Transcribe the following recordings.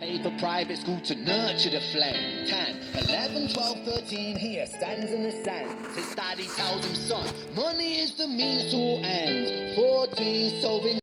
Pay for private school to nurture the flame. 10, 11, 12, 13, here stands in the sands. His daddy tells him, son, money is the means to all ends. 14, solving.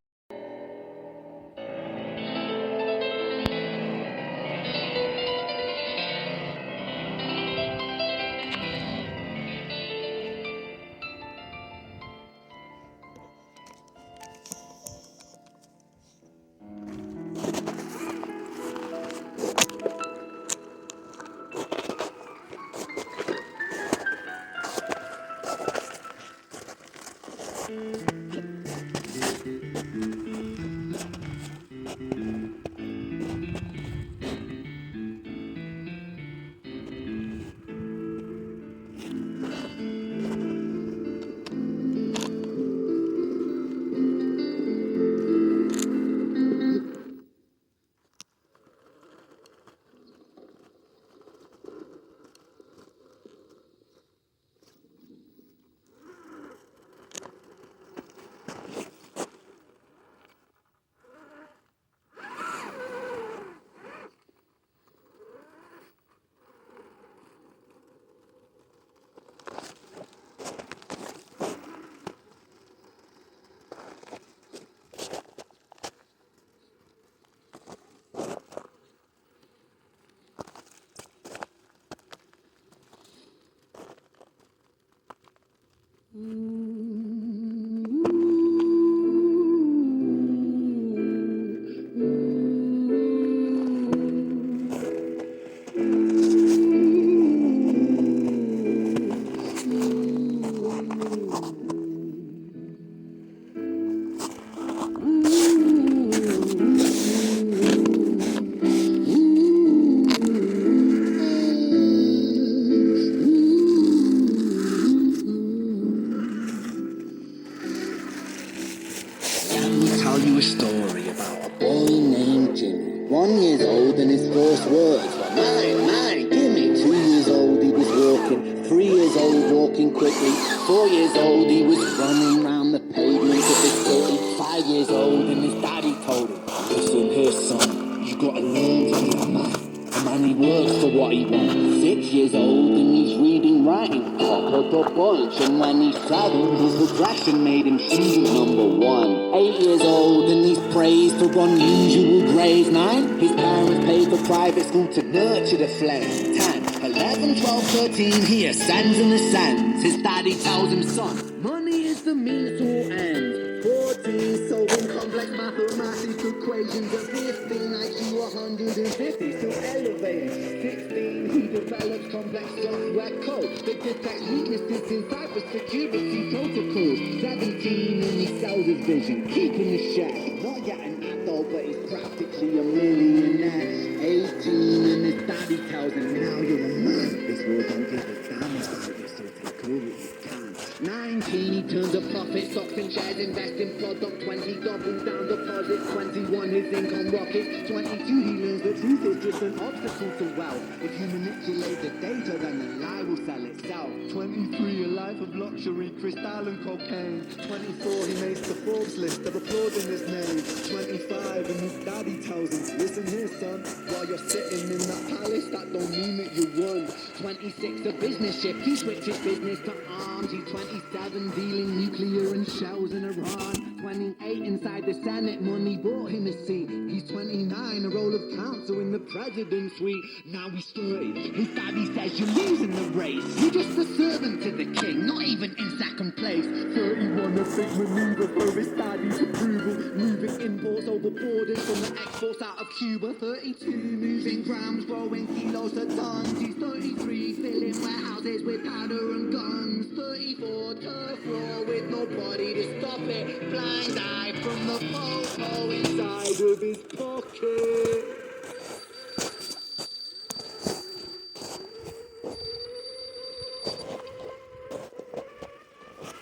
Tell you a story about a boy named Jimmy. 1 year old and his first words were mine, gimme. 2 years old he was walking, 3 years old walking quickly, 4 years old he was running round the pavement of his city. 5 years old and his daddy told him, listen here son, you gotta learn to be a man. A man he works for what he wants. 6 years old and he's reading, writing, top of the bunch. And when he's 7, his progression made him student number 1. 8 years old and he's praised for unusual grades. 9, his parents paid for private school to nurture the flame. 10, 11, 12, 13, here stands in the sands. His daddy tells him, son, money is the means to all ends. 14, solving complex mathematical equations. At 15, IQ 150, still elevating. 16, he develops complex software code that detects weaknesses in cybersecurity protocols. 17, and he sells his vision, keeping the shack. Not yet an adult, but he's practically a millionaire. 18, and his daddy tells him, now you're a man. This world don't give a damn about you, so take all that you can. 19, he turns a profit, stocks and shares, invest in product. 20, doubles down deposits. 21, his income rockets. 22, he learns the truth is just an obstacle to wealth. If you manipulate the data, then the lie will sell itself. 23, a life of luxury, crystal and cocaine. 24, he makes the Forbes list of applauding his name. 25, and his daddy tells him, listen here son, while you're sitting in that palace, that don't mean that you won. 26, a business shift, he switches business to arms. He's 27, dealing nuclear and shells in Iran. 28, inside the Senate, money bought him a seat. He's 29, a role of counsel in the president's suite. Now he's 30, his daddy says you're losing the race. You're just a servant to the king, not even in second place. 31, a big maneuver for his daddy's approval. Moving imports over borders from the exports out of Cuba. 32, moving grams, growing kilos to tons. He's 33, filling warehouses with powder and guns. 34, turf war with nobody to stop it. Blind eye from the photo inside of his pocket.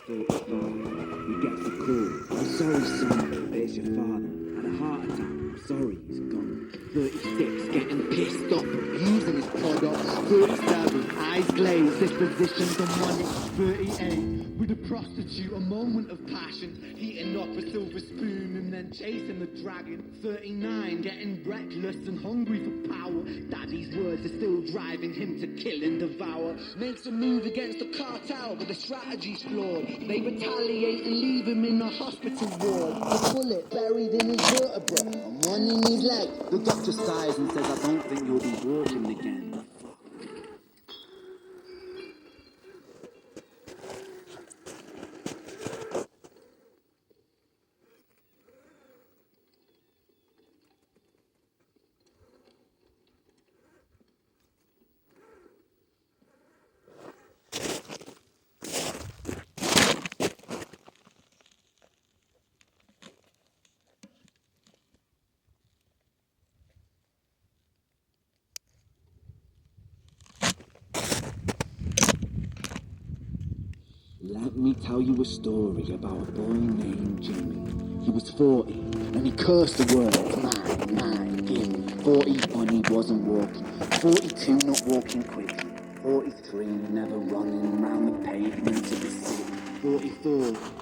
He gets a call. I'm sorry, son, but it's your father. Had a heart attack. I'm sorry, he's gone. 36, getting pissed off, abusing his product. 37, eyes glazed, dispositions on money. 38, the prostitute, a moment of passion, eating off a silver spoon and then chasing the dragon. 39, getting reckless and hungry for power. Daddy's words are still driving him to kill and devour. Makes a move against the cartel, but the strategy's flawed. They retaliate and leave him in a hospital ward. A bullet buried in his vertebra, and one in his leg. The doctor sighs and says, I don't think you'll be walking again. Let me tell you a story about a boy named Jimmy. He was 40, and he cursed the words, mine, gimme. 40 when he wasn't walking, 42 not walking quickly, 43 never running round the pavements of the city, 44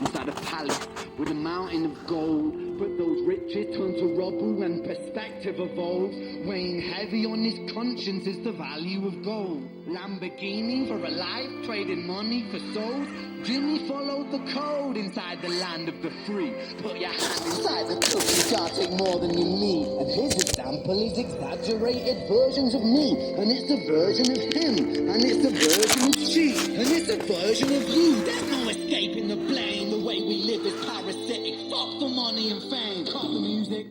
inside a palace with a mountain of gold. But those riches turn to rubble and perspective evolves. Weighing heavy on his conscience is the value of gold. Lamborghini for a life, trading money for souls. Jimmy followed the code inside the land of the free. Put your hand inside the cookie jar, take more than you need. And his example is exaggerated versions of me. And it's a version of him. And it's a version of she. And it's a version of you. There's no escaping the blame. The way we live is parasitic. Fuck the money and fame. Cut the music.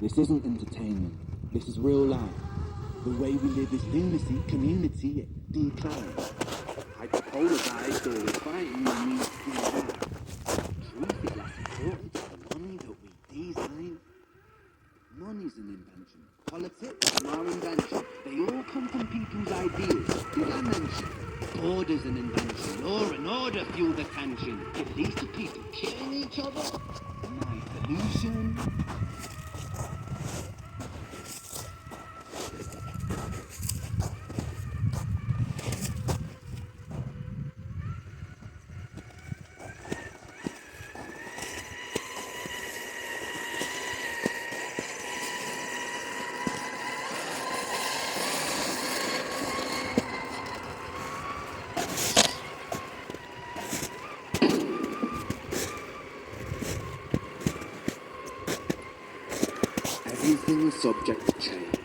This isn't entertainment. This is real life. The way we live is lunacy, community, decline. Hyperpolarized, always fighting the need to do that. Truth is less important than the money that we design. Money's an invention. Politics are our invention. They all come from people's ideas. Did I mention? Order's an invention. Law and order fuel the tension. If these two people killing each other, my pollution. Everything is subject to change.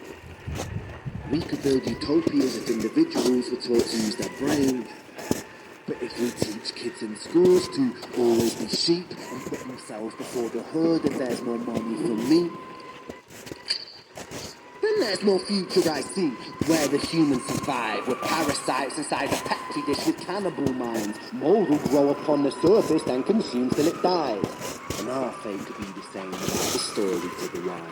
We could build utopias if individuals were taught to use their brain. But if we teach kids in schools to always be sheep and put themselves before the herd and there's more money for me, then there's no future I see where the humans survive. We're parasites inside a petri dish with cannibal minds. Mold will grow upon the surface and consume till it dies. And our fate could be the same without the story to the wild.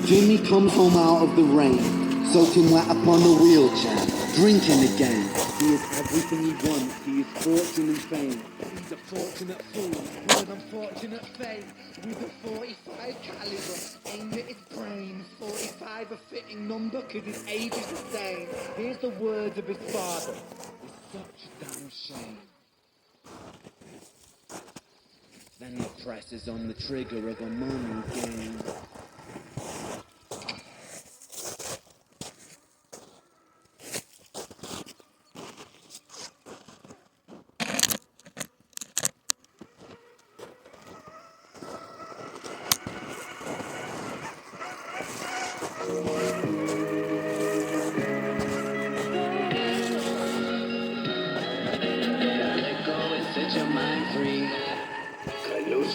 Jimmy comes home out of the rain, soaking wet upon the wheelchair, drinking again. He is everything he wants, he is fortune and fame. He's a fortunate fool with unfortunate fate. With a 45 caliber aimed at his brain. 45 a fitting number cause his age is the same. Here's the words of his father. It's such a damn shame. Then he presses on the trigger of a money game.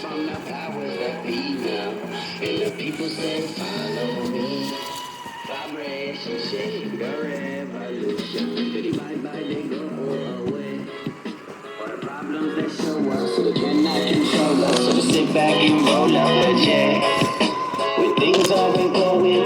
From the powers that be now, and the people say follow me. Vibration shake the revolution. Bitty bye bye they go away. For the problems that show us, so they cannot control us. So just sit back and roll up a J. When things are going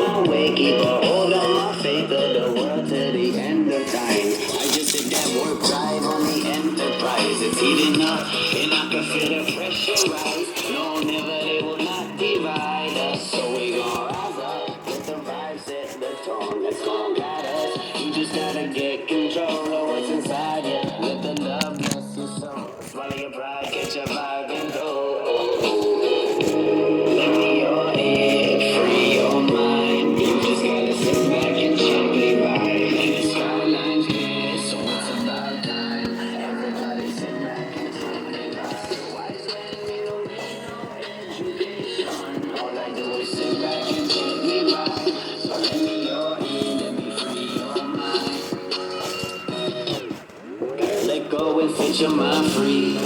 enough, and I can feel the pressure rise. No, never, they will not divide us. So we gon' rise up, let the vibe set the tone that's gon' guide us. You just gotta get control of what's inside you. Let the love bless your soul. Swallow your pride, get your vibe and go. Free your head, free your mind. You just gotta sit back and gently ride. And the skyline's clear, so it's about time. Everybody sit back and gently ride. Wise men, we don't need no education. All I do is sit back and gently ride. So let me your ear, let me free your mind. Gotta let go and set your mind free.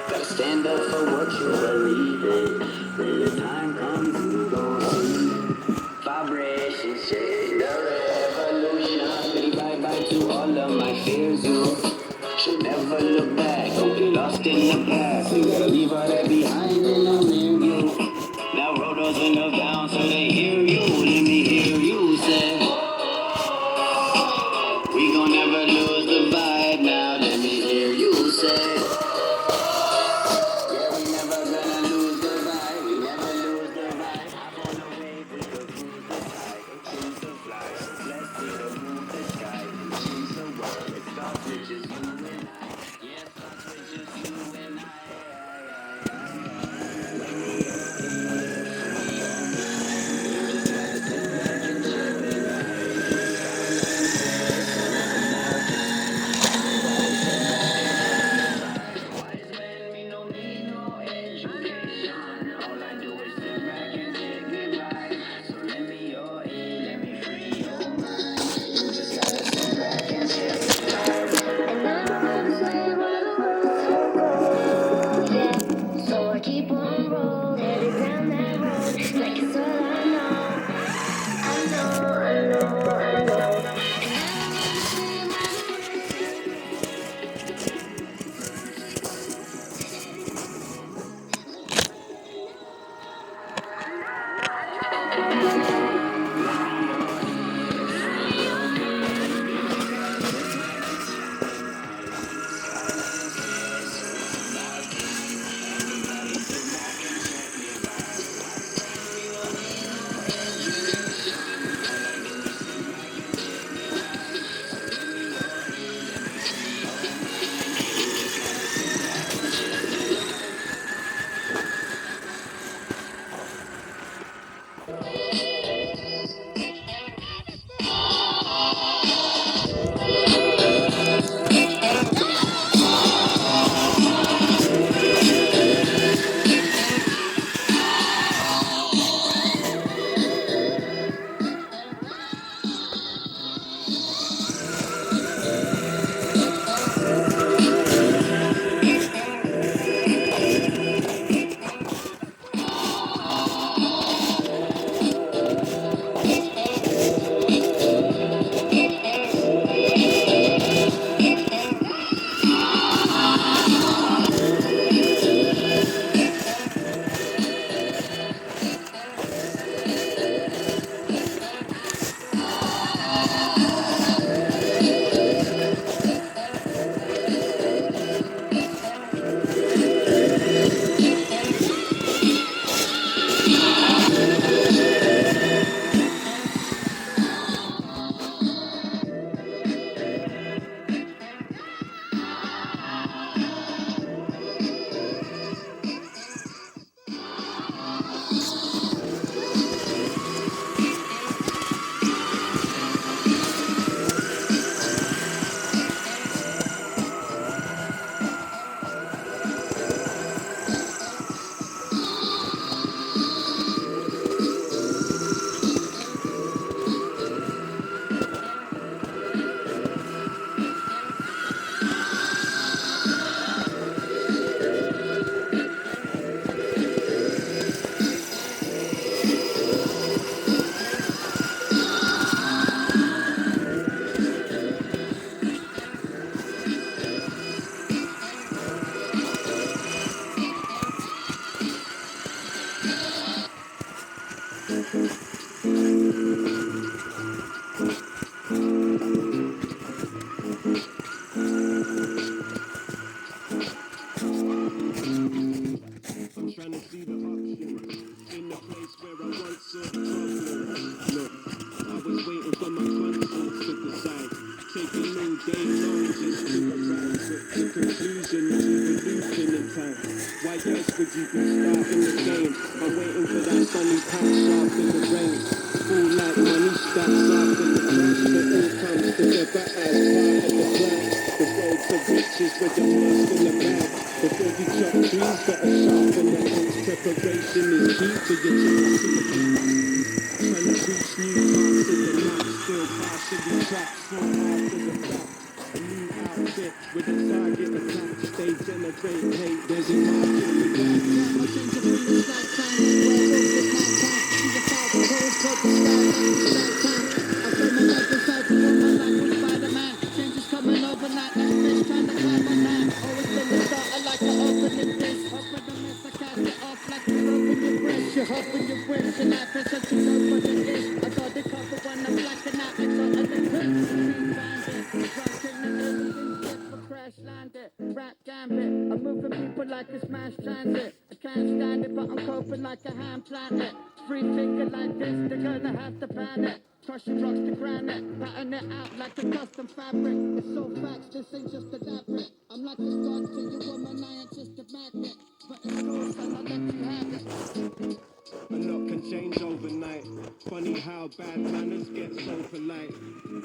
Gotta stand up for what you believe in. When the time comes, you gon' see. Vibration change the revolution. Say bye-bye to all of my fears. You should never look back. Don't get lost in the past. You gotta leave all that behind and I'm in you. Now roll those windows down so they hear you. Let me hear you say, we gon' never lose the vibe. Now let me hear you say, yeah, we never gonna lose the vibe. We never lose the vibe. Hop on the wave, we could cruise the sky. Choose to fly. Let's see the moon, the sky. And change the world. It starts with just you and I. Yeah, it starts with just you and I. evolution is evolution in time. Why else would you be starting the game? I'm waiting for that funny patch after the rain. Full like money stacks after the crash, but all comes together as part of the plan. The road to riches with the mask in the bag. Before you chop trees, gotta sharpen the axe. Preparation is key to your chance to the trying to reach new parts of the map, still partially trapped, strong after the fact. A new outfit with a target attached, they generate hate, there's a market for that. I change the feelings like time, werewolf at night time. See the fire cold, cut the sky like it's night time. I throw my life inside to warm my life with Spider-Man. Change is coming overnight like fish trying to climb on land. Always been the starter like an opening dish. Open the mess, I cast it off like you open your wrist. You hop in your wish, your life is such a know what it is. I got the cover when I'm blacking out like so other quick. Crash landed, rap gambit. I'm moving people like a smash transit. I can't stand it, but I'm coping like a hand planet. Free finger like this, they're gonna have to ban it. Crushing rocks to granite, pattern it out like a custom fabric. It's so facts, this ain't just elaborate. I'm like a god to your woman, I ain't just a magnet. But it's yours, and I'll let you have it. A lot can change overnight. Funny how bad manners get so polite.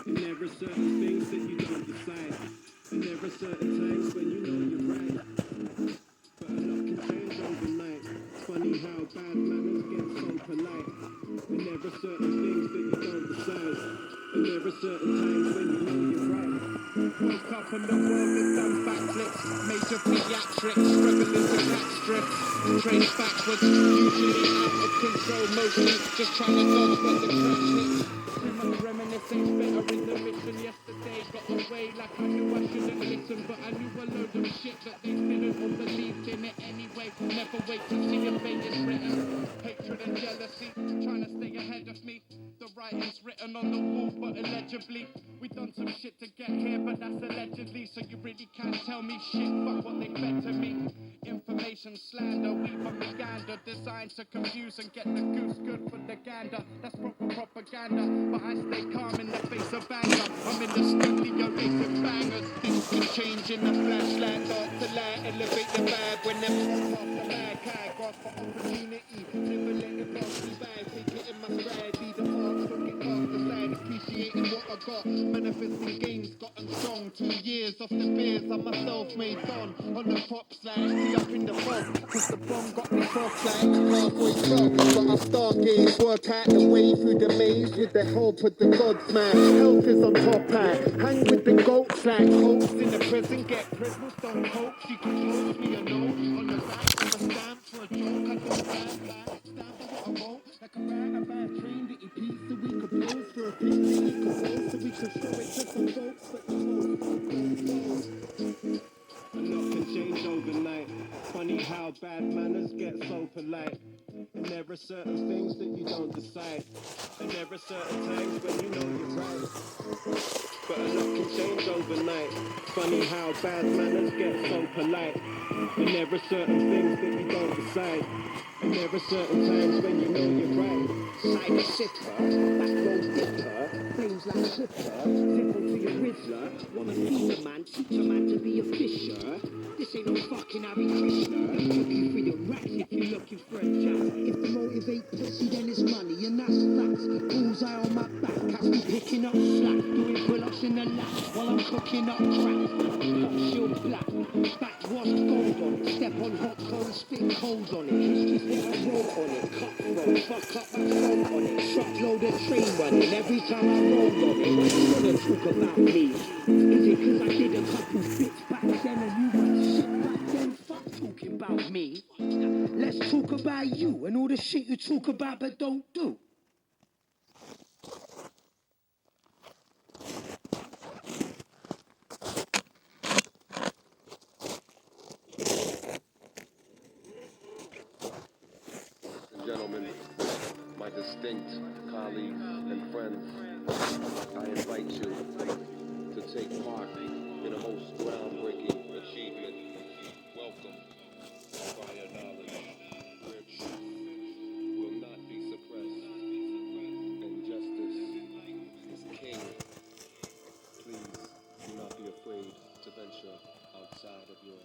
And there are certain things that you don't decide. And there are certain times when you know you're right. But a lot can change overnight. Funny how bad manners get so polite. And there are certain things that you don't decide. And there are certain times when you know you're right. Woke up and the world has done backflips. Major pediatrics, struggling to catch strips. Trace backwards, usually out of control. Mostly just trying to dodge but the crash hits. Too much reminiscing, better intermission. Yesterday got away like I knew I shouldn't listen. But I knew a load of shit that they didn't or believed in it anyway. Never wait to see your fate is written. Hatred and jealousy, trying to stay ahead of me. The writing's written on the wall, but illegibly. We done some shit to get here, but that's allegedly. So you really can't tell me shit, fuck what they fed to me. Information slander, we propaganda, designed to confuse and get the goose good for the gander. That's proper propaganda, but I stay calm in the face of anger. I'm in the studio racing bangers. Things can change in a flash, like dark to light. Elevate the vibe when them pop off the bag. High grasp for opportunity, never let it pass me by. Take it in my stride, be the arch, don't get cast aside. Appreciating what I got, manifesting gains, gotten strong. 2 years off the beers, I'm a self-made don. On the pop slide, see up in the fog. Cause the bomb got me crossed like halfway frog. But I stargaze, work out the way through the maze with the help of the gods, man. Health is on top, I hang with the goats like hopes in the prison. Get prisoners, don't hope. She can close me a note on the back of a stamp for a joke. I don't stand back, stand for what I wrote. Like a ride a bad train that he piece so we could pose for a piece that he could pose so we could show it to some folks. But the folks a lot can change overnight. Funny how bad manners get so polite. And there are certain things that you don't decide. And there are certain times when you know you're right. But a lot can change overnight. Funny how bad manners get so polite. And there are certain things that you don't decide. And there are certain times when you know you're right. Cider sipper, back road dipper, flames like a tripper, zipper to your Riddler. Wanna feed a man, teach a man to be a fisher. This ain't no fucking Harry Krishna. Looking for your racks if you're looking for a jack. If the motivate pussy, then it's money, and that's facts. Bullseye on my back, catch me picking up slack, doing pull-ups in the lap while I'm cooking up crack. Hot shield black, backwash gold on it, step on hot coals, spit cold on it. History's what I wrote on it, cutthroat, fuck up my throat on it. Truckload of train running every time I roll on it. What you wanna talk about me? Is it cause I did a couple bits back then and you were shit back then? Fuck talking about me. Let's talk about you and all the shit you talk about but don't do. Gentlemen, my distinct colleagues and friends, I invite you to take part in a most groundbreaking achievement. Welcome to Fire Knowledge, where truth will not be suppressed and justice is king. Please do not be afraid to venture outside of your